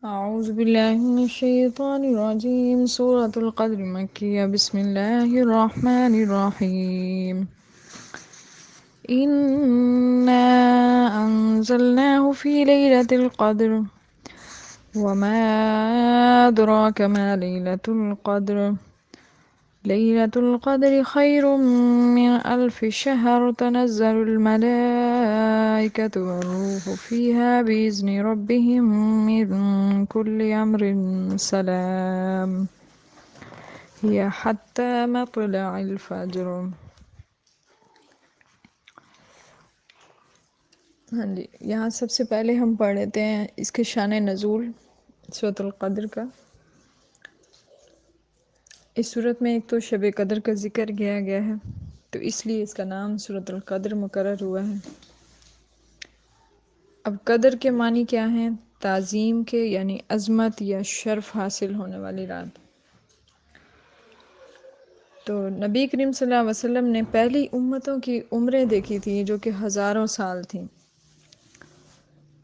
أعوذ بالله من الشيطان الرجيم. سورة القدر مكية. بسم الله الرحمن الرحيم. إنا أنزلناه في ليلة القدر وما أدراك ما ليلة القدر. ليلة القدر خير من 1000 شهر. تنزل الملائكة والروح فيها بإذن ربهم من كل أمر سلام هي حتى مطلع الفجر. ہاں جی، یہاں سب سے پہلے ہم پڑھ لیتے ہیں اس کے شان نزول سورۃ القدر کا۔ اس صورت میں ایک تو شب قدر کا ذکر کیا گیا ہے، تو اس لیے اس کا نام سورۃ القدر مقرر ہوا ہے۔ اب قدر کے معنی کیا ہیں؟ تعظیم کے، یعنی عظمت یا شرف حاصل ہونے والی رات۔ تو نبی کریم صلی اللہ علیہ وسلم نے پہلی امتوں کی عمریں دیکھی تھی جو کہ ہزاروں سال تھیں،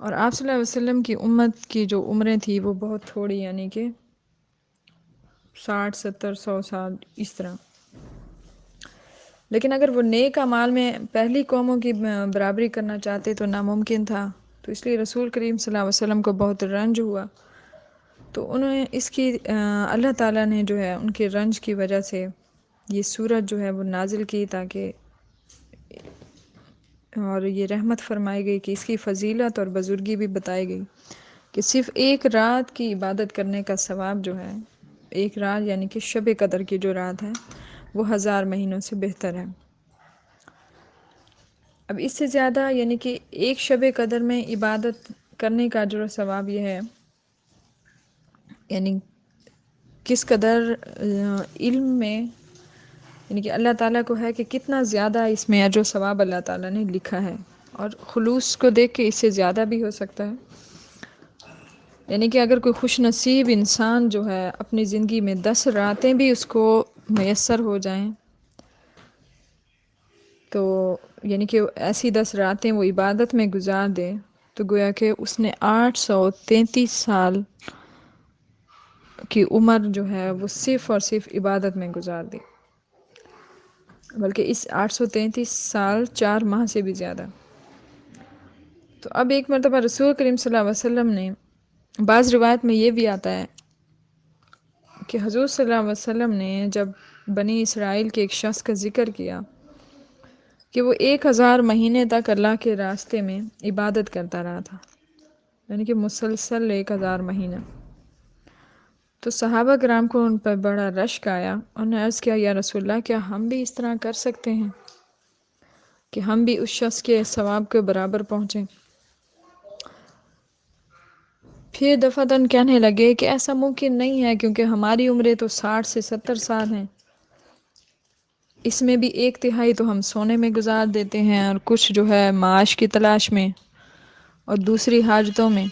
اور آپ صلی اللہ علیہ وسلم کی امت کی جو عمریں تھیں وہ بہت تھوڑی، یعنی کہ 60 70 100 سال اس طرح۔ لیکن اگر وہ نیک اعمال میں پہلی قوموں کی برابری کرنا چاہتے تو ناممکن تھا، تو اس لیے رسول کریم صلی اللہ علیہ وسلم کو بہت رنج ہوا، تو انہیں اس کی اللہ تعالیٰ نے جو ہے ان کے رنج کی وجہ سے یہ سورت جو ہے وہ نازل کی، تاکہ اور یہ رحمت فرمائی گئی کہ اس کی فضیلت اور بزرگی بھی بتائی گئی کہ صرف ایک رات کی عبادت کرنے کا ثواب جو ہے، ایک رات یعنی کہ شب قدر کی جو رات ہے وہ 1000 مہینوں سے بہتر ہے۔ اب اس سے زیادہ یعنی کہ ایک شب قدر میں عبادت کرنے کا اجر و ثواب یہ ہے، یعنی کس قدر علم میں، یعنی کہ اللہ تعالیٰ کو ہے کہ کتنا زیادہ اس میں اجر و ثواب اللہ تعالیٰ نے لکھا ہے، اور خلوص کو دیکھ کے اس سے زیادہ بھی ہو سکتا ہے۔ یعنی کہ اگر کوئی خوش نصیب انسان جو ہے اپنی زندگی میں 10 راتیں بھی اس کو میسر ہو جائیں، تو یعنی کہ ایسی 10 راتیں وہ عبادت میں گزار دے، تو گویا کہ اس نے 833 سال کی عمر جو ہے وہ صرف اور صرف عبادت میں گزار دی، بلکہ اس 833 سال 4 ماہ سے بھی زیادہ۔ تو اب ایک مرتبہ رسول کریم صلی اللہ علیہ وسلم نے، بعض روایت میں یہ بھی آتا ہے کہ حضور صلی اللہ علیہ وسلم نے جب بنی اسرائیل کے ایک شخص کا ذکر کیا کہ وہ 1000 مہینے تک اللہ کے راستے میں عبادت کرتا رہا تھا، یعنی کہ مسلسل 1000 مہینہ، تو صحابہ کرام کو ان پر بڑا رشک آیا، انہوں نے عرض کیا، یا رسول اللہ کیا ہم بھی اس طرح کر سکتے ہیں کہ ہم بھی اس شخص کے ثواب کے برابر پہنچیں؟ پھر دفعتاً کہنے لگے کہ ایسا ممکن نہیں ہے، کیونکہ ہماری عمریں تو 60 سے 70 سال ہیں، اس میں بھی 1/3 تو ہم سونے میں گزار دیتے ہیں، اور کچھ جو ہے معاش کی تلاش میں اور دوسری حاجتوں میں،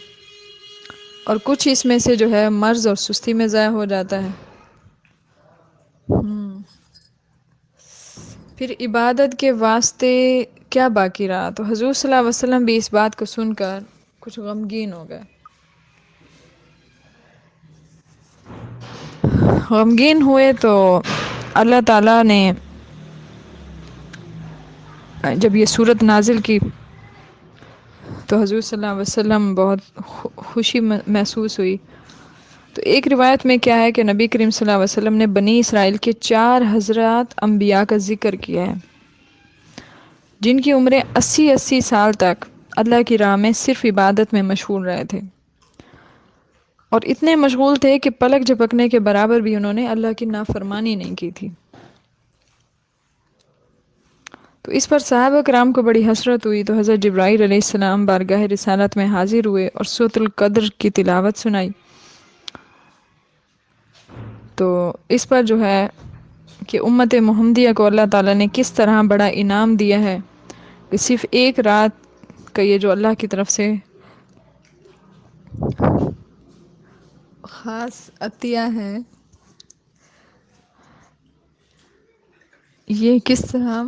اور کچھ اس میں سے جو ہے مرض اور سستی میں ضائع ہو جاتا ہے۔ پھر عبادت کے واسطے کیا باقی رہا؟ تو حضور صلی اللہ علیہ وسلم بھی اس بات کو سن کر کچھ غمگین ہو گئے۔ غمگین ہوئے تو اللہ تعالیٰ نے جب یہ صورت نازل کی تو حضور صلی اللہ علیہ وسلم بہت خوشی محسوس ہوئی۔ تو ایک روایت میں کیا ہے کہ نبی کریم صلی اللہ علیہ وسلم نے بنی اسرائیل کے 4 حضرات انبیاء کا ذکر کیا ہے، جن کی عمریں 80 سال تک اللہ کی راہ میں صرف عبادت میں مشغول رہے تھے، اور اتنے مشغول تھے کہ پلک جھپکنے کے برابر بھی انہوں نے اللہ کی نافرمانی نہیں کی تھی۔ تو اس پر صحابہ کرام کو بڑی حسرت ہوئی، تو حضرت جبرائیل علیہ السلام بارگاہ رسالت میں حاضر ہوئے اور سورۃ القدر کی تلاوت سنائی۔ تو اس پر جو ہے کہ امت محمدیہ کو اللہ تعالیٰ نے کس طرح بڑا انعام دیا ہے کہ صرف ایک رات کا یہ جو اللہ کی طرف سے خاص عطیہ ہے، یہ کس طرح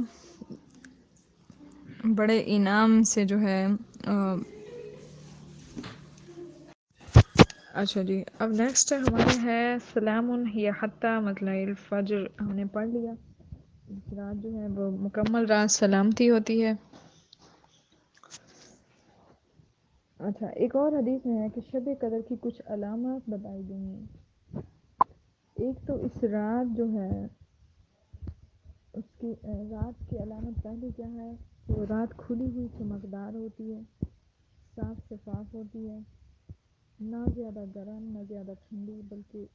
بڑے انعام سے جو ہے اچھا جی، اب نیکسٹ ہمارے ہے سلام ہی حتی مطلع الفجر، ہم نے پڑھ لیا۔ رات جو ہے وہ مکمل رات سلامتی ہوتی ہے۔ اچھا، ایک اور حدیث میں ہے کہ شب قدر کی کچھ علامات بتائی گئی ہیں۔ ایک تو اس رات جو ہے اس کی رات کی علامت پہلی کیا ہے؟ وہ رات کھلی ہوئی چمکدار ہوتی ہے، صاف شفاف ہوتی ہے، نہ زیادہ گرم نہ زیادہ ٹھنڈی، بلکہ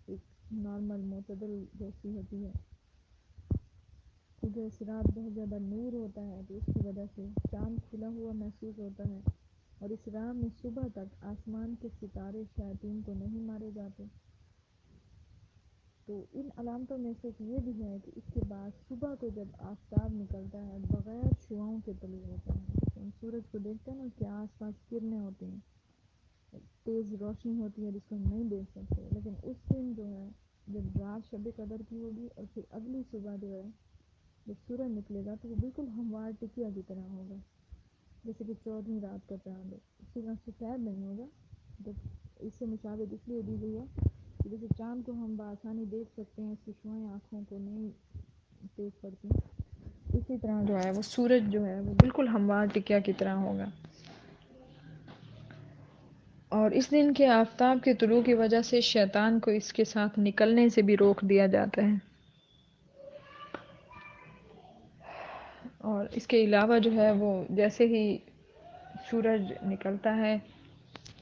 ایک نارمل معتدل جیسی ہوتی ہے۔ کیونکہ اس رات بہت زیادہ نور ہوتا ہے تو اس کی وجہ سے چاند کھلا ہوا محسوس ہوتا ہے، اور اس رات میں صبح تک آسمان کے ستارے شیاطین کو نہیں مارے جاتے۔ تو ان علامتوں میں سے ایک یہ بھی ہے کہ اس کے بعد صبح کو جب آفتاب نکلتا ہے بغیر شعاؤں کے طلوع ہوتا ہے، ہم سورج کو دیکھتے ہیں نا، اس کے آس پاس کرنیں ہوتی ہیں، تیز روشنی ہوتی ہے جس کو ہم نہیں دیکھ سکتے، لیکن اس دن جو ہے جب رات شب قدر کی ہوگی اور پھر اگلی صبح جو ہے جب سورج نکلے گا تو وہ بالکل ہموار ٹکیا کی طرح ہوگا، جیسے کہ 14ویں رات کا چاند ہے، اس طرح سفید نہیں ہوگا۔ جب اس سے مشابہت اس لیے دی گئی ہے کہ جیسے چاند کو ہم بآسانی دیکھ سکتے ہیں، اس کی شعائیں آنکھوں کو نہیں تیز پڑتی، اسی طرح جو ہے وہ سورج جو ہے وہ بالکل ہموار ٹکیا کی طرح ہوگا۔ اور اس دن کے آفتاب کے طلوع کی وجہ سے شیطان کو اس کے ساتھ نکلنے سے بھی روک دیا جاتا ہے۔ اور اس کے علاوہ جو ہے وہ جیسے ہی سورج نکلتا ہے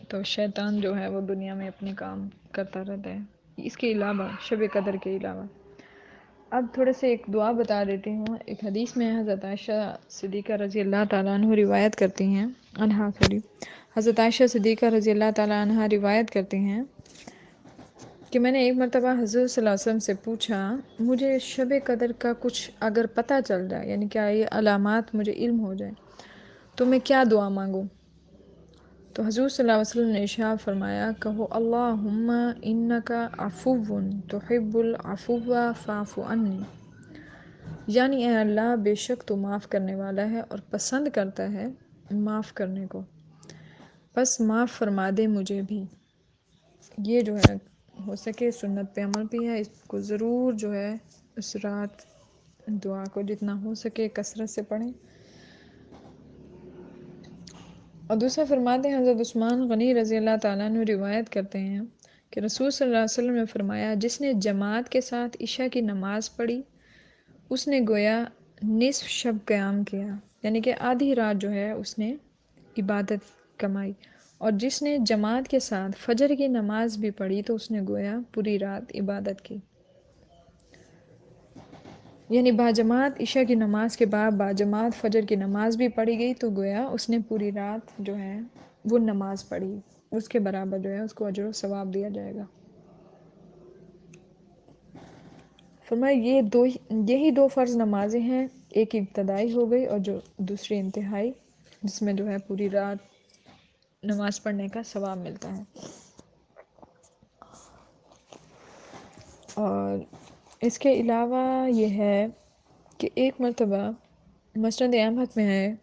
تو شیطان جو ہے وہ دنیا میں اپنے کام کرتا رہتا ہے، اس کے علاوہ شب قدر کے علاوہ۔ اب تھوڑے سے ایک دعا بتا دیتی ہوں۔ ایک حدیث میں حضرت عائشہ صدیقہ رضی اللہ تعالیٰ عنہ روایت کرتی ہیں، حضرت عائشہ صدیقہ رضی اللہ تعالیٰ عنہ روایت کرتی ہیں کہ میں نے ایک مرتبہ حضور صلی اللہ علیہ وسلم سے پوچھا، مجھے شب قدر کا کچھ اگر پتہ چل جائے، یعنی کیا یہ علامات مجھے علم ہو جائے تو میں کیا دعا مانگوں؟ تو حضور صلی اللہ علیہ وسلم نے ارشاد فرمایا، کہو اللہم انکا عفو تحب العفو فاعف عنی، یعنی اے اللہ بے شک تو معاف کرنے والا ہے اور پسند کرتا ہے معاف کرنے کو، بس معاف فرما دے مجھے بھی۔ یہ جو ہے ہو سکے سنت پہ عمل بھی ہے، اس کو ضرور جو ہے اس رات دعا کو جتنا ہو سکے کثرت سے پڑھیں۔ اور دوسرا فرماتے ہیں حضرت عثمان غنی رضی اللہ تعالیٰ عنہ روایت کرتے ہیں کہ رسول صلی اللہ علیہ وسلم نے فرمایا، جس نے جماعت کے ساتھ عشاء کی نماز پڑھی اس نے گویا نصف شب قیام کیا، یعنی کہ آدھی رات جو ہے اس نے عبادت کمائی، اور جس نے جماعت کے ساتھ فجر کی نماز بھی پڑھی تو اس نے گویا پوری رات عبادت کی، یعنی باجماعت عشاء کی نماز کے بعد باجماعت فجر کی نماز بھی پڑھی گئی تو گویا اس نے پوری رات جو ہے وہ نماز پڑھی، اس کے برابر جو ہے اس کو اجر و ثواب دیا جائے گا۔ فرمایا یہی دو فرض نمازیں ہیں، ایک ابتدائی ہو گئی اور جو دوسری انتہائی، جس میں جو ہے پوری رات نماز پڑھنے کا ثواب ملتا ہے۔ اور اس کے علاوہ یہ ہے کہ ایک مرتبہ مسند احمد میں ہے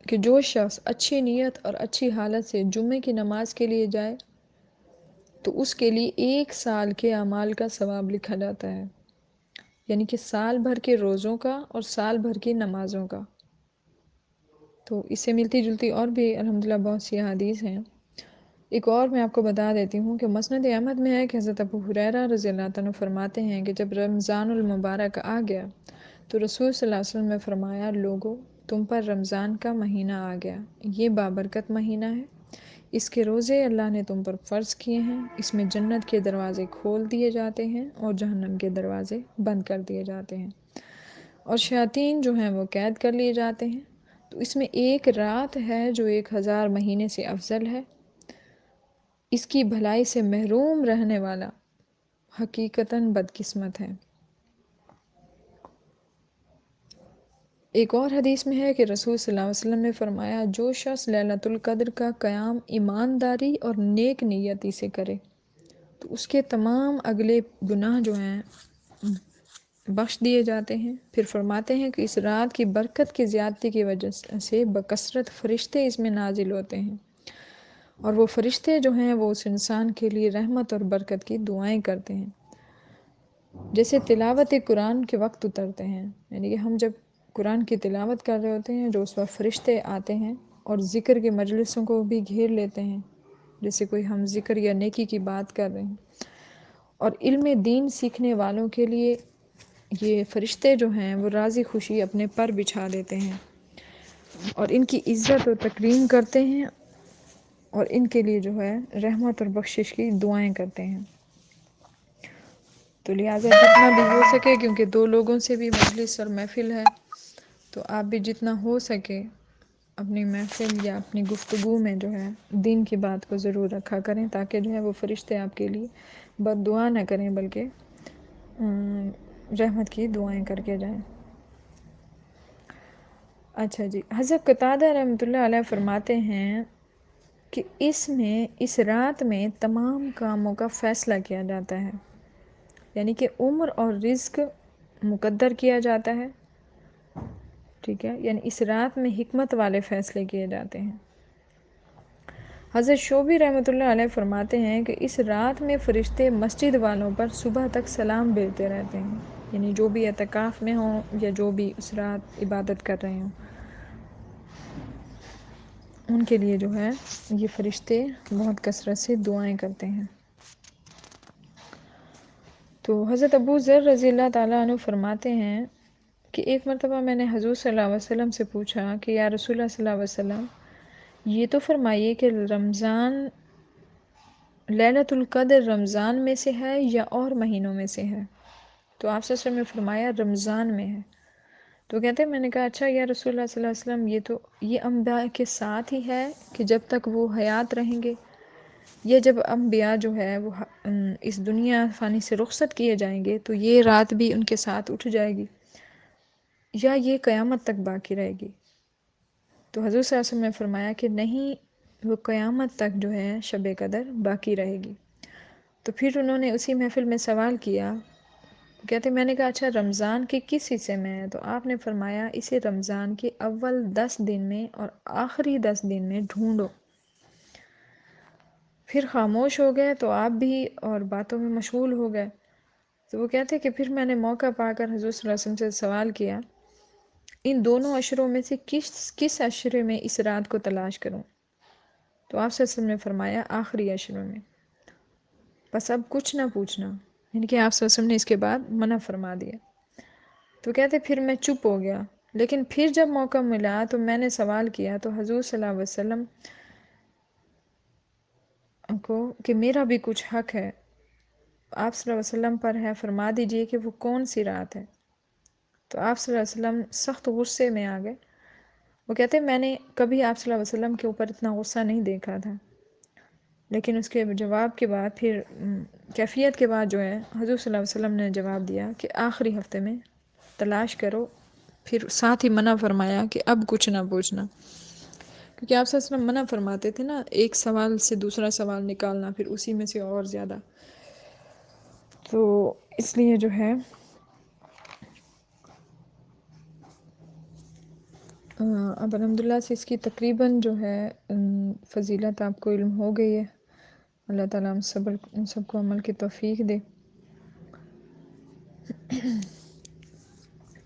کہ جو شخص اچھی نیت اور اچھی حالت سے جمعے کی نماز کے لیے جائے تو اس کے لیے 1 سال کے اعمال کا ثواب لکھا جاتا ہے، یعنی کہ سال بھر کے روزوں کا اور سال بھر کی نمازوں کا۔ تو اس سے ملتی جلتی اور بھی الحمدللہ بہت سی احادیث ہیں۔ ایک اور میں آپ کو بتا دیتی ہوں کہ مسند احمد میں ہے کہ حضرت ابو ہریرہ رضی اللہ عنہ فرماتے ہیں کہ جب رمضان المبارک آ گیا تو رسول صلی اللہ علیہ وسلم نے فرمایا، لوگو تم پر رمضان کا مہینہ آ گیا، یہ بابرکت مہینہ ہے، اس کے روزے اللہ نے تم پر فرض کیے ہیں، اس میں جنت کے دروازے کھول دیے جاتے ہیں اور جہنم کے دروازے بند کر دیے جاتے ہیں، اور شیاطین جو ہیں وہ قید کر لیے جاتے ہیں، تو اس میں ایک رات ہے جو 1000 مہینے سے افضل ہے، اس کی بھلائی سے محروم رہنے والا حقیقتاً بدقسمت ہے۔ ایک اور حدیث میں ہے کہ رسول صلی اللہ علیہ وسلم نے فرمایا، جو شخص لیلۃ القدر کا قیام ایمانداری اور نیک نیتی سے کرے تو اس کے تمام اگلے گناہ جو ہیں بخش دیے جاتے ہیں۔ پھر فرماتے ہیں کہ اس رات کی برکت کی زیادتی کی وجہ سے بکثرت فرشتے اس میں نازل ہوتے ہیں، اور وہ فرشتے جو ہیں وہ اس انسان کے لیے رحمت اور برکت کی دعائیں کرتے ہیں، جیسے تلاوت قرآن کے وقت اترتے ہیں، یعنی کہ ہم جب قرآن کی تلاوت کر رہے ہوتے ہیں جو اس وقت فرشتے آتے ہیں اور ذکر کے مجلسوں کو بھی گھیر لیتے ہیں، جیسے کوئی ہم ذکر یا نیکی کی بات کر رہے ہیں، اور علم دین سیکھنے والوں کے لیے یہ فرشتے جو ہیں وہ راضی خوشی اپنے پر بچھا دیتے ہیں اور ان کی عزت و تکریم کرتے ہیں اور ان کے لیے جو ہے رحمت اور بخشش کی دعائیں کرتے ہیں۔ تو لہٰذا جتنا بھی ہو سکے، کیونکہ دو لوگوں سے بھی مجلس اور محفل ہے، تو آپ بھی جتنا ہو سکے اپنی محفل یا اپنی گفتگو میں جو ہے دین کی بات کو ضرور رکھا کریں، تاکہ جو ہے وہ فرشتے آپ کے لیے بد دعا نہ کریں بلکہ رحمت کی دعائیں کر کے جائیں۔ اچھا جی، حضرت قتادہ رحمۃ اللہ علیہ فرماتے ہیں کہ اس رات میں تمام کاموں کا فیصلہ کیا جاتا ہے، یعنی کہ عمر اور رزق مقدر کیا جاتا ہے، ٹھیک ہے، یعنی اس رات میں حکمت والے فیصلے کیے جاتے ہیں۔ حضرت شعبی رحمۃ اللہ علیہ فرماتے ہیں کہ اس رات میں فرشتے مسجد والوں پر صبح تک سلام بھیجتے رہتے ہیں، یعنی جو بھی اعتکاف میں ہوں یا جو بھی اس رات عبادت کر رہے ہوں ان کے لیے جو ہے یہ فرشتے بہت کثرت سے دعائیں کرتے ہیں۔ تو حضرت ابو ذر رضی اللہ تعالیٰ عنہ فرماتے ہیں کہ ایک مرتبہ میں نے حضور صلی اللہ علیہ وسلم سے پوچھا کہ یا رسول اللہ صلی اللہ علیہ وسلم، یہ تو فرمائیے کہ رمضان لیلۃ القدر رمضان میں سے ہے یا اور مہینوں میں سے ہے؟ تو آپ صلی اللہ علیہ وسلم نے فرمایا رمضان میں ہے۔ تو کہتے ہیں میں نے کہا اچھا یا رسول اللہ صلی اللہ علیہ وسلم، یہ انبیاء کے ساتھ ہی ہے کہ جب تک وہ حیات رہیں گے، یا جب انبیاء جو ہے وہ اس دنیا فانی سے رخصت کیے جائیں گے تو یہ رات بھی ان کے ساتھ اٹھ جائے گی، یا یہ قیامت تک باقی رہے گی؟ تو حضور صلی اللہ علیہ وسلم نے فرمایا کہ نہیں، وہ قیامت تک جو ہے شب قدر باقی رہے گی۔ تو پھر انہوں نے اسی محفل میں سوال کیا، کہتے میں نے کہا اچھا رمضان کے کس حصے میں ہے؟ تو آپ نے فرمایا اسے رمضان کے اول 10 دن میں اور آخری 10 دن میں ڈھونڈو۔ پھر خاموش ہو گئے تو آپ بھی اور باتوں میں مشغول ہو گئے۔ تو وہ کہتے کہ پھر میں نے موقع پا کر حضور صلی اللہ علیہ وسلم سے سوال کیا، ان دونوں عشروں میں سے کس عشرے میں اس رات کو تلاش کروں؟ تو آپ صلی اللہ علیہ وسلم نے فرمایا آخری عشروں میں، بس اب کچھ نہ پوچھنا، یعنی کہ آپ صلی اللہ علیہ وسلم نے اس کے بعد منع فرما دیا۔ تو کہتے پھر میں چپ ہو گیا، لیکن پھر جب موقع ملا تو میں نے سوال کیا تو حضور صلی اللہ علیہ وسلم کو کہ میرا بھی کچھ حق ہے آپ صلی اللہ علیہ وسلم پر ہے، فرما دیجئے کہ وہ کون سی رات ہے؟ تو آپ صلی اللہ علیہ وسلم سخت غصے میں آ گئے۔ وہ کہتے میں نے کبھی آپ صلی اللہ علیہ وسلم کے اوپر اتنا غصہ نہیں دیکھا تھا، لیکن اس کے جواب کے بعد پھر کیفیت کے بعد جو ہے حضور صلی اللہ علیہ وسلم نے جواب دیا کہ آخری ہفتے میں تلاش کرو، پھر ساتھ ہی منع فرمایا کہ اب کچھ نہ پوچھنا، کیونکہ آپ صلی اللہ علیہ وسلم منع فرماتے تھے نا ایک سوال سے دوسرا سوال نکالنا، پھر اسی میں سے اور زیادہ، تو اس لیے جو ہے اب الحمدللہ سے اس کی تقریباً جو ہے فضیلت آپ کو علم ہو گئی ہے۔ اللہ تعالیٰ ہم سب کو عمل کی توفیق دے۔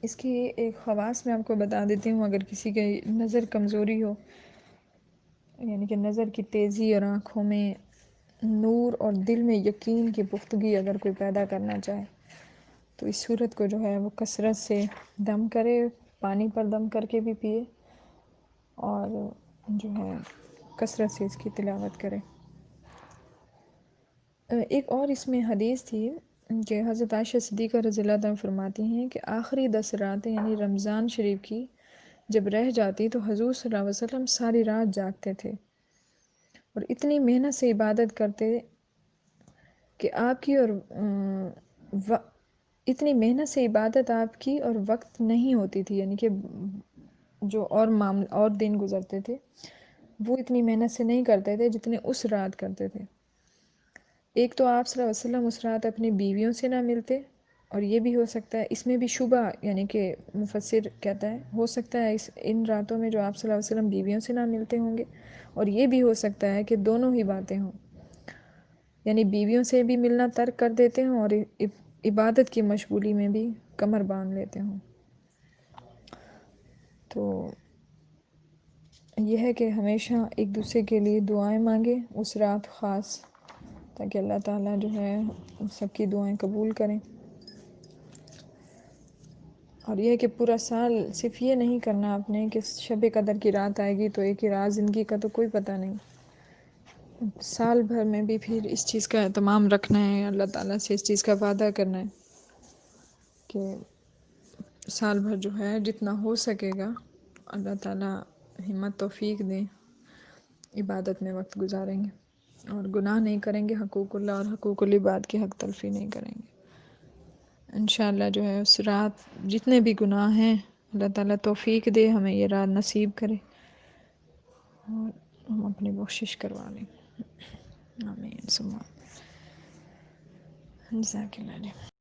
اس کی ایک خواص میں آپ کو بتا دیتی ہوں، اگر کسی کی نظر کمزوری ہو، یعنی کہ نظر کی تیزی اور آنکھوں میں نور اور دل میں یقین کی پختگی اگر کوئی پیدا کرنا چاہے تو اس صورت کو جو ہے وہ کثرت سے دم کرے، پانی پر دم کر کے بھی پیے، اور جو ہے کثرت سے اس کی تلاوت کرے۔ ایک اور اس میں حدیث تھی کہ حضرت عائشہ صدیقہ رضی اللہ عنہ فرماتی ہیں کہ آخری 10 راتیں یعنی رمضان شریف کی جب رہ جاتی تو حضور صلی اللہ علیہ وسلم ساری رات جاگتے تھے اور اتنی محنت سے عبادت کرتے کہ آپ کی اتنی محنت سے عبادت آپ کی اور وقت نہیں ہوتی تھی، یعنی کہ جو اور دن گزرتے تھے وہ اتنی محنت سے نہیں کرتے تھے جتنے اس رات کرتے تھے۔ ایک تو آپ صلی اللہ علیہ وسلم اس رات اپنی بیویوں سے نہ ملتے، اور یہ بھی ہو سکتا ہے، اس میں بھی شبہ، یعنی کہ مفسر کہتا ہے ہو سکتا ہے ان راتوں میں جو آپ صلی اللہ علیہ وسلم بیویوں سے نہ ملتے ہوں گے، اور یہ بھی ہو سکتا ہے کہ دونوں ہی باتیں ہوں، یعنی بیویوں سے بھی ملنا ترک کر دیتے ہوں اور عبادت کی مشغولی میں بھی کمر باندھ لیتے ہوں۔ تو یہ ہے کہ ہمیشہ ایک دوسرے کے لیے دعائیں مانگیں اس رات خاص، تاکہ اللہ تعالیٰ جو ہے سب کی دعائیں قبول کریں۔ اور یہ ہے کہ پورا سال صرف یہ نہیں کرنا آپ نے کہ شب قدر کی رات آئے گی تو ایک ہی رات، زندگی کا تو کوئی پتہ نہیں، سال بھر میں بھی پھر اس چیز کا اہتمام رکھنا ہے، اللہ تعالیٰ سے اس چیز کا وعدہ کرنا ہے کہ سال بھر جو ہے جتنا ہو سکے گا اللہ تعالیٰ ہمت توفیق دیں، عبادت میں وقت گزاریں گے اور گناہ نہیں کریں گے، حقوق اللہ اور حقوق العباد کی حق تلفی نہیں کریں گے۔ انشاءاللہ جو ہے اس رات جتنے بھی گناہ ہیں اللہ تعالیٰ توفیق دے، ہمیں یہ رات نصیب کرے اور ہم اپنی بخشش کروا لیں۔ آمین ثم آمین۔ جزاک اللہ۔